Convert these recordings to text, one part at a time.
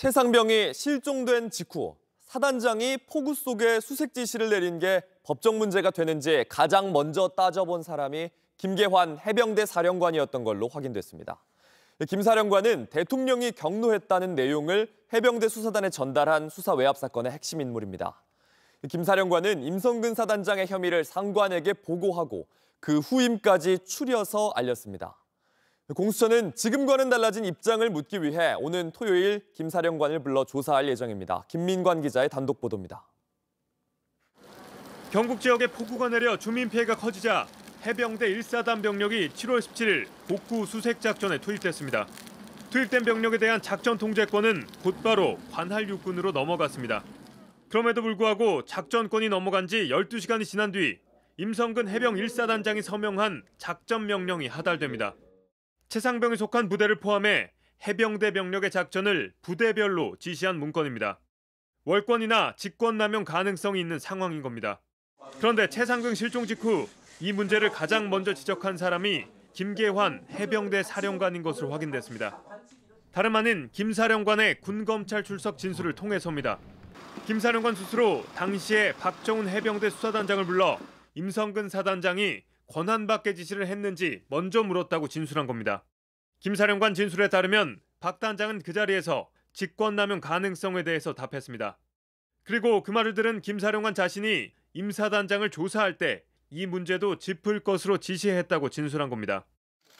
최상병이 실종된 직후 사단장이 포구 속에 수색 지시를 내린 게 법적 문제가 되는지 가장 먼저 따져본 사람이 김계환 해병대 사령관이었던 걸로 확인됐습니다. 김 사령관은 대통령이 경로했다는 내용을 해병대 수사단에 전달한 수사 외압 사건의 핵심 인물입니다. 김 사령관은 임성근 사단장의 혐의를 상관에게 보고하고 그 후임까지 추려서 알렸습니다. 공수처는 지금과는 달라진 입장을 묻기 위해 오는 토요일 김 사령관을 불러 조사할 예정입니다. 김민관 기자의 단독 보도입니다. 경북 지역에 폭우가 내려 주민 피해가 커지자 해병대 1사단 병력이 7월 17일 복구 수색 작전에 투입됐습니다. 투입된 병력에 대한 작전 통제권은 곧바로 관할 육군으로 넘어갔습니다. 그럼에도 불구하고 작전권이 넘어간 지 12시간이 지난 뒤 임성근 해병 1사단장이 서명한 작전 명령이 하달됩니다. 최상병이 속한 부대를 포함해 해병대 병력의 작전을 부대별로 지시한 문건입니다. 월권이나 직권남용 가능성이 있는 상황인 겁니다. 그런데 최상병 실종 직후 이 문제를 가장 먼저 지적한 사람이 김계환 해병대 사령관인 것으로 확인됐습니다. 다름 아닌 김 사령관의 군검찰 출석 진술을 통해서입니다. 김 사령관 스스로 당시에 박정훈 해병대 수사단장을 불러 임성근 사단장이 권한밖의 지시를 했는지 먼저 물었다고 진술한 겁니다. 김 사령관 진술에 따르면 박 단장은 그 자리에서 직권남용 가능성에 대해서 답했습니다. 그리고 그 말을 들은 김 사령관 자신이 임 사단장을 조사할 때 이 문제도 짚을 것으로 지시했다고 진술한 겁니다.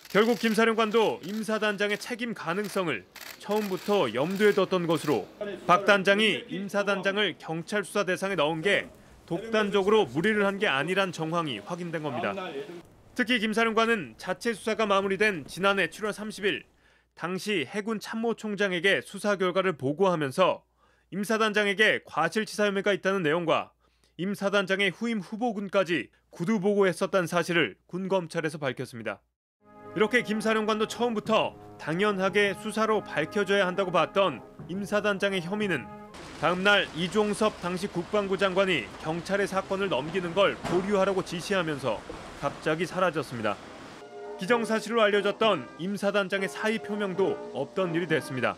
결국 김 사령관도 임 사단장의 책임 가능성을 처음부터 염두에 뒀던 것으로 박 단장이 임 사단장을 경찰 수사 대상에 넣은 게 독단적으로 무리를 한 게 아니란 정황이 확인된 겁니다. 특히 김 사령관은 자체 수사가 마무리된 지난해 7월 30일 당시 해군 참모총장에게 수사 결과를 보고하면서 임 사단장에게 과실치사 혐의가 있다는 내용과 임 사단장의 후임 후보군까지 구두 보고했었다는 사실을 군검찰에서 밝혔습니다. 이렇게 김 사령관도 처음부터 당연하게 수사로 밝혀져야 한다고 봤던 임 사단장의 혐의는 다음 날 이종섭 당시 국방부 장관이 경찰에 사건을 넘기는 걸 보류하라고 지시하면서 갑자기 사라졌습니다. 기정사실로 알려졌던 임 사단장의 사의 표명도 없던 일이 됐습니다.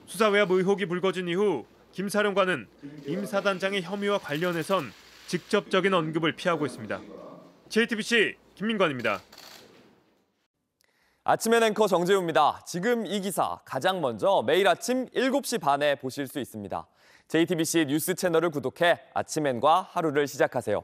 수사 외압 의혹이 불거진 이후 김 사령관은 임 사단장의 혐의와 관련해선 직접적인 언급을 피하고 있습니다. JTBC 김민관입니다. 아침엔 앵커 정재우입니다. 지금 이 기사 가장 먼저 매일 아침 7시 반에 보실 수 있습니다. JTBC 뉴스 채널을 구독해 아침엔과 하루를 시작하세요.